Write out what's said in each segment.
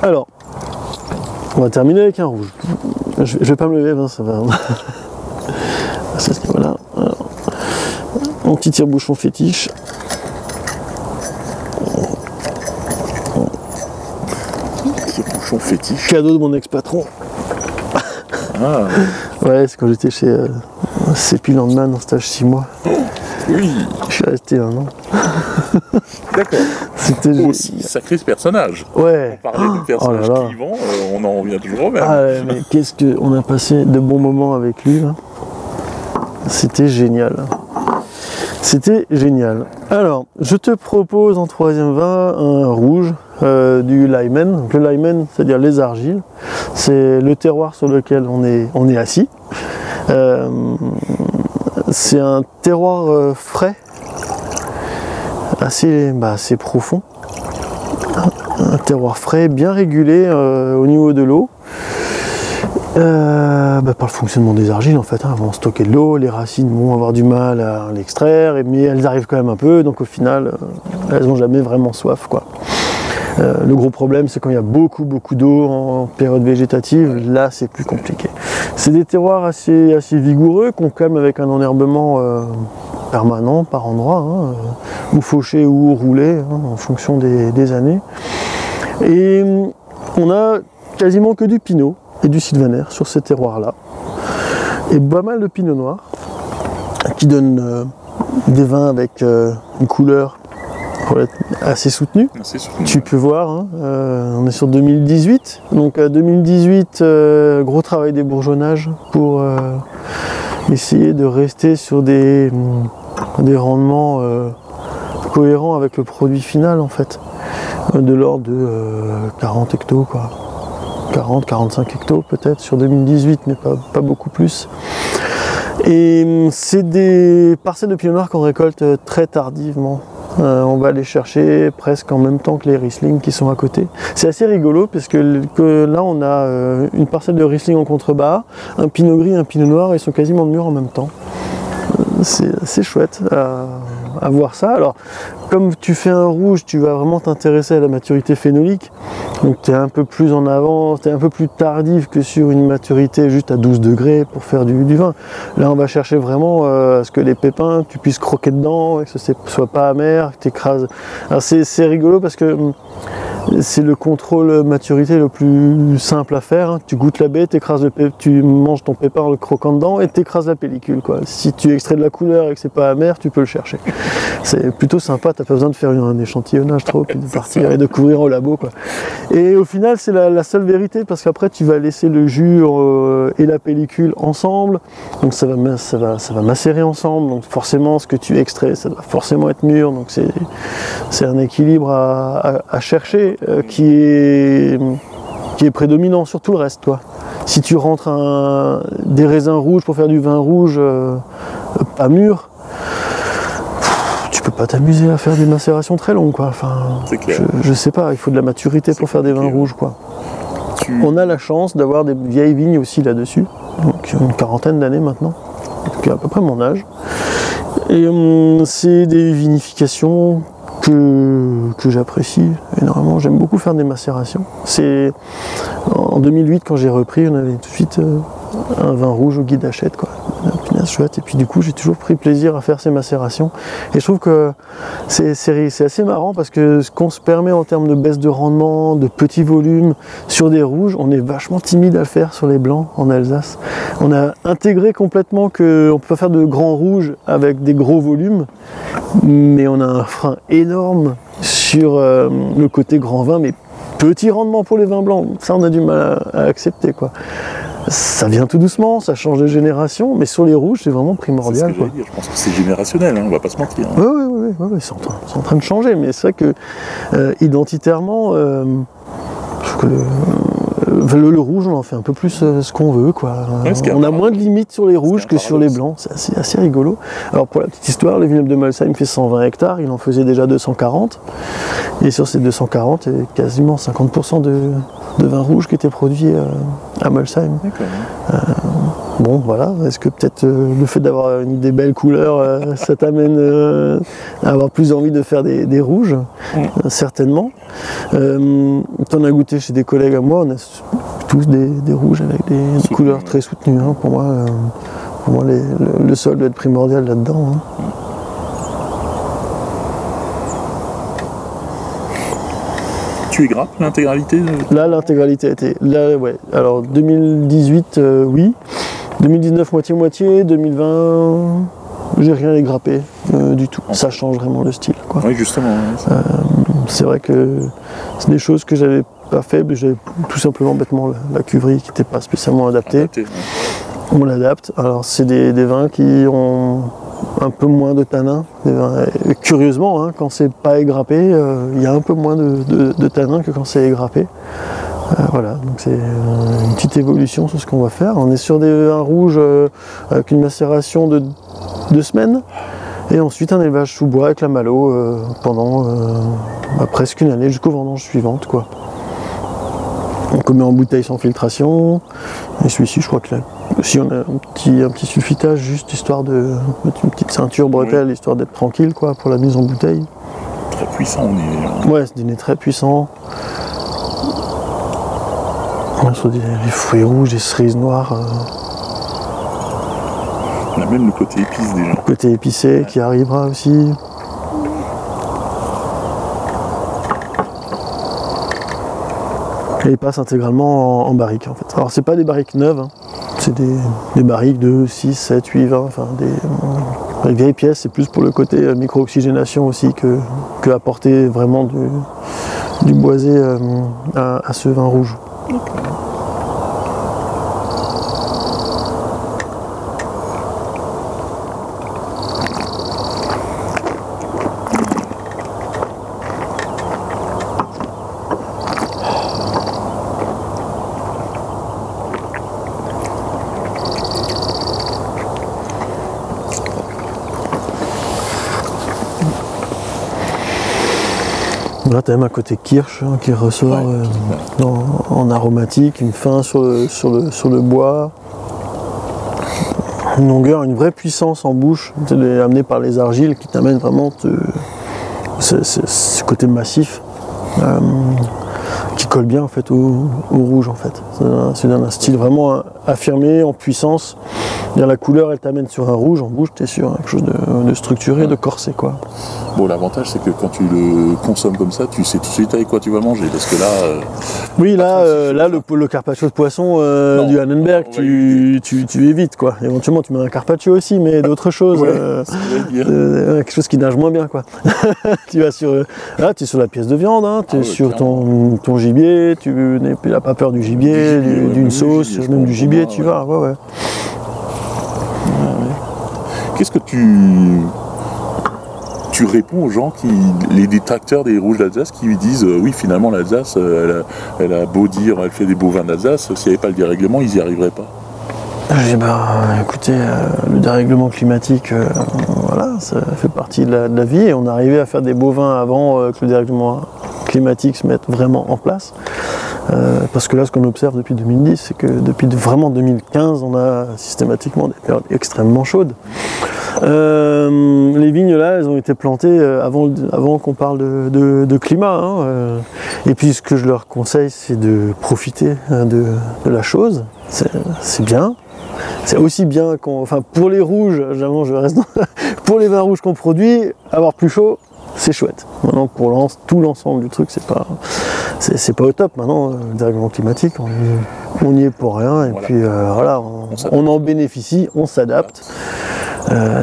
Alors, on va terminer avec un rouge. Je vais pas me lever, ben, ça va. Voilà. Alors, mon petit tire-bouchon fétiche. Tire-bouchon fétiche. Cadeau de mon ex-patron. Ah. Ouais, c'est quand j'étais chez CP Landman en stage 6 mois. Oui. Je suis resté 1 an. D'accord. C'était aussi sacré ce personnage. Ouais. On parlait de personnage clivant, on en revient toujours au même. Ah ouais, mais qu'est-ce qu'on a passé de bons moments avec lui là. C'était génial. C'était génial. Alors, je te propose en troisième vin un rouge du Lyman. Donc, le Lyman, c'est-à-dire les argiles. C'est le terroir sur lequel on est assis. C'est un terroir frais, assez profond. Un terroir frais, bien régulé au niveau de l'eau. Par le fonctionnement des argiles en fait, vont stocker de l'eau, les racines vont avoir du mal à l'extraire, mais elles arrivent quand même un peu, donc au final elles n'ont jamais vraiment soif quoi. Le gros problème c'est quand il y a beaucoup d'eau en période végétative, là c'est plus compliqué. C'est des terroirs assez vigoureux qu'on calme avec un enherbement permanent par endroit, ou fauché ou roulé en fonction des années. Et on a quasiment que du pinot et du sylvaner sur ces terroirs-là. Et pas mal de pinot noir qui donne des vins avec une couleur assez soutenue. Tu peux voir, on est sur 2018. Donc 2018, gros travail des bourgeonnages pour essayer de rester sur des rendements cohérents avec le produit final en fait. De l'ordre de 40 hectos quoi. 40-45 hectos peut-être sur 2018, mais pas beaucoup plus. Et c'est des parcelles de pinot noir qu'on récolte très tardivement. On va les chercher presque en même temps que les Riesling qui sont à côté. C'est assez rigolo parce que là on a une parcelle de Riesling en contrebas, un pinot gris, un pinot noir, ils sont quasiment mûrs en même temps. C'est assez chouette à voir ça. Alors, comme tu fais un rouge, tu vas vraiment t'intéresser à la maturité phénolique. Donc tu es un peu plus en avance, tu es un peu plus tardif que sur une maturité juste à 12 degrés pour faire du vin. Là, on va chercher vraiment à ce que les pépins, tu puisses croquer dedans, et que ce ne soit pas amer, que tu écrases. Alors c'est rigolo parce que c'est le contrôle maturité le plus simple à faire. Tu goûtes la baie, tu manges ton pépin en le croquant dedans et tu écrases la pellicule, quoi. Si tu extrais de la couleur et que c'est pas amer, tu peux le chercher. C'est plutôt sympa, t'as pas besoin de faire un échantillonnage trop, puis de partir et de couvrir au labo, quoi. Et au final, c'est la seule vérité parce qu'après, tu vas laisser le jus et la pellicule ensemble. Donc ça va macérer ensemble. Donc forcément, ce que tu extrais, ça doit forcément être mûr. Donc c'est un équilibre à chercher. Qui est prédominant sur tout le reste, toi. Si tu rentres des raisins rouges pour faire du vin rouge pas mûr, tu peux pas t'amuser à faire des macérations très longues, quoi. Enfin, je sais pas, il faut de la maturité pour faire des vins rouges, quoi. On a la chance d'avoir des vieilles vignes aussi là-dessus, donc une quarantaine d'années maintenant, donc à peu près mon âge. Et c'est des vinifications que j'apprécie énormément. J'aime beaucoup faire des macérations. En 2008, quand j'ai repris, on avait tout de suite un vin rouge au Guide Hachette, quoi. Chouette. Et puis du coup, j'ai toujours pris plaisir à faire ces macérations. Et je trouve que c'est assez marrant parce que ce qu'on se permet en termes de baisse de rendement, de petits volumes sur des rouges, on est vachement timide à le faire sur les blancs en Alsace. On a intégré complètement qu'on peut faire de grands rouges avec des gros volumes, mais on a un frein énorme sur le côté grand vin, mais petit rendement pour les vins blancs. Ça, on a du mal à accepter, quoi. Ça vient tout doucement, ça change de génération, mais sur les rouges, c'est vraiment primordial. C'est ce que je pense que c'est générationnel, on va pas se mentir. Oui, c'est en train de changer, mais c'est vrai que identitairement, je trouve que le rouge, on en fait un peu plus ce qu'on veut, quoi. On a moins de limites sur les rouges que sur les blancs, c'est assez rigolo. Alors pour la petite histoire, le vignoble de Molsheim fait 120 hectares, il en faisait déjà 240, et sur ces 240, il y avait quasiment 50% de vin rouge qui était produit à Molsheim. bon voilà, est-ce que peut-être le fait d'avoir des belles couleurs, ça t'amène à avoir plus envie de faire des rouges? Certainement. T'en as goûté chez des collègues à moi, on a tous des rouges avec des couleurs très soutenues. Hein. Pour moi le sol doit être primordial là-dedans. Hein. Tu égrappes l'intégralité Là, l'intégralité a été... Là, ouais. Alors, 2018, oui. 2019, moitié-moitié. 2020, j'ai rien égrappé du tout. Ça change vraiment le style, quoi. Oui, justement. C'est vrai que c'est des choses que j'avais pas fait, mais j'avais tout simplement bêtement la cuverie qui n'était pas spécialement adaptée. On l'adapte. Alors, c'est des vins qui ont un peu moins de tanin. Curieusement, hein, quand c'est pas égrappé, il y a un peu moins de tanin que quand c'est égrappé. Voilà, donc c'est une petite évolution sur ce qu'on va faire. On est sur des vins rouges avec une macération de 2 semaines. Et ensuite un élevage sous bois avec la malo pendant presque une année jusqu'aux vendanges suivantes, quoi. Donc on met en bouteille sans filtration. Et celui-ci, je crois que là aussi on a un petit sulfitage, juste histoire de mettre une petite ceinture bretelle, histoire d'être tranquille, quoi, pour la mise en bouteille. Très puissant, on est. Ouais, c'est des nez très puissants. On a sur des fruits rouges, des cerises noires. On a même le côté épice déjà. Le côté épicé qui arrivera aussi. Et il passe intégralement en barrique en fait. Alors c'est pas des barriques neuves, hein. C'est des barriques de 6, 7, 8, 20, enfin des vieilles pièces, c'est plus pour le côté micro-oxygénation aussi que apporter vraiment du boisé à ce vin rouge. Là, tu as même un côté kirsch qui ressort en aromatique, une fin sur le bois, une longueur, une vraie puissance en bouche, amenée par les argiles qui t'amène vraiment ce côté massif qui colle bien en fait au rouge en fait. C'est un style vraiment affirmé, en puissance. La couleur elle t'amène sur un rouge, en bouche tu es sur quelque chose de structuré, de corsé, quoi. Bon, l'avantage c'est que quand tu le consommes comme ça, tu sais tout de suite avec quoi tu vas manger, parce que là... oui, là le carpaccio de poisson du Annenberg, tu évites, quoi. Éventuellement tu mets un carpaccio aussi, mais d'autres choses, quelque chose qui nage moins bien, quoi. Tu vas sur la pièce de viande, hein, tu es sur ton gibier, tu n'as pas peur du gibier, d'une sauce, même du gibier, tu vas, ouais. Qu'est-ce que tu réponds aux gens les détracteurs des rouges d'Alsace qui lui disent oui, finalement l'Alsace elle a beau dire elle fait des beaux vins d'Alsace, s'il n'y avait pas le dérèglement ils n'y arriveraient pas? Écoutez, le dérèglement climatique, voilà, ça fait partie de la vie, et on arrivait à faire des beaux vins avant que le dérèglement climatique se mette vraiment en place. Parce que là, ce qu'on observe depuis 2010, c'est que depuis vraiment 2015, on a systématiquement des périodes extrêmement chaudes. Les vignes là, elles ont été plantées avant qu'on parle de climat. Hein, et puis ce que je leur conseille, c'est de profiter de la chose. C'est bien. C'est aussi bien pour les rouges, je reste pour les vins rouges qu'on produit, avoir plus chaud, c'est chouette. Maintenant, pour tout l'ensemble du truc, c'est pas au top. Maintenant, le dérèglement climatique, on n'y est pour rien. Et puis voilà, on en bénéficie, on s'adapte.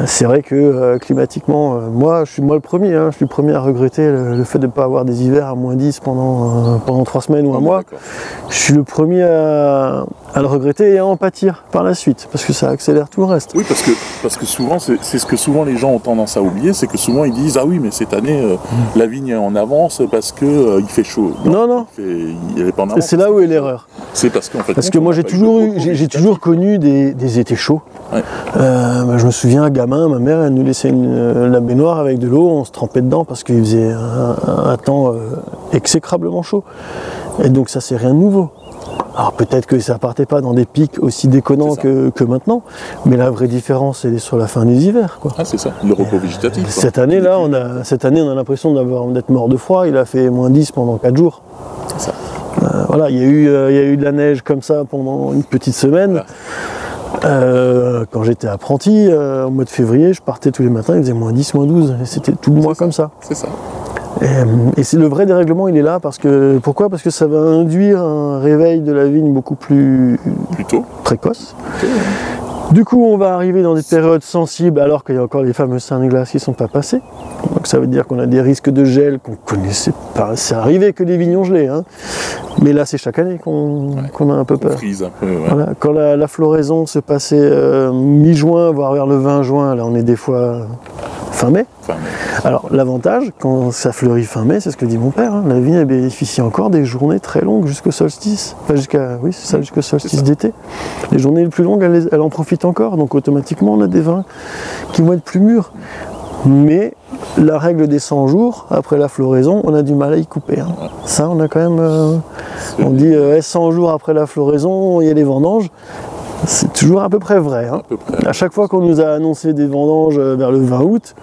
C'est vrai que climatiquement, moi je suis le premier, hein, je suis le premier à regretter le fait de ne pas avoir des hivers à moins 10 pendant 3 semaines ou un mois. Je suis le premier à le regretter et à en pâtir par la suite, parce que ça accélère tout le reste. Oui, parce que souvent, c'est ce que souvent les gens ont tendance à oublier, c'est que souvent ils disent ah oui, mais cette année la vigne est en avance parce que il fait chaud. Non. Il est pas en avance. C'est là où est l'erreur. C'est parce qu'en fait. Parce que moi j'ai toujours connu des étés chauds. Ouais. Je me souviens, gamin, ma mère elle nous laissait la baignoire avec de l'eau, on se trempait dedans parce qu'il faisait un temps exécrablement chaud. Et donc ça c'est rien de nouveau. Alors peut-être que ça partait pas dans des pics aussi déconnants que maintenant, mais la vraie différence, elle est sur la fin des hivers, quoi. Ah, c'est ça, le repos végétatif. Cette année, là, on a l'impression d'être mort de froid. Il a fait -10 pendant 4 jours. C'est ça. Voilà, il y a eu de la neige comme ça pendant une petite semaine. Voilà. Quand j'étais apprenti, au mois de février, je partais tous les matins, il faisait -10, -12, et c'était tout le mois comme ça. C'est ça. Et c'est le vrai dérèglement, il est là pourquoi ? Parce que ça va induire un réveil de la vigne beaucoup plus tôt, précoce. Du coup, on va arriver dans des périodes sensibles alors qu'il y a encore les fameux seins de glace qui ne sont pas passés. Donc ça veut dire qu'on a des risques de gel qu'on ne connaissait pas. C'est arrivé que les vignes ont gelé, hein. Mais là, c'est chaque année qu'on a un peu peur. On frise un peu, ouais. Voilà. Quand la floraison se passait mi-juin, voire vers le 20 juin, là on est des fois fin mai. Alors l'avantage, quand ça fleurit fin mai, c'est ce que dit mon père, hein, la vigne elle bénéficie encore des journées très longues jusqu'au solstice. Enfin jusqu'au solstice d'été. Les journées les plus longues, elle en profite encore, donc automatiquement on a des vins qui vont être plus mûrs. Mais la règle des 100 jours, après la floraison, on a du mal à y couper. Hein. Ça, on a quand même... on dit 100 jours après la floraison, il y a les vendanges. C'est toujours à peu près vrai. Hein. À chaque fois qu'on nous a annoncé des vendanges vers le 20 août,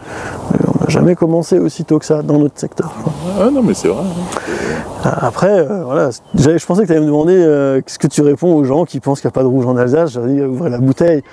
on n'a jamais commencé aussitôt que ça dans notre secteur. Ah non, mais c'est vrai. Après, voilà, je pensais que tu allais me demander qu'est-ce que tu réponds aux gens qui pensent qu'il n'y a pas de rouge en Alsace. J'aurais dit ouvrez la bouteille.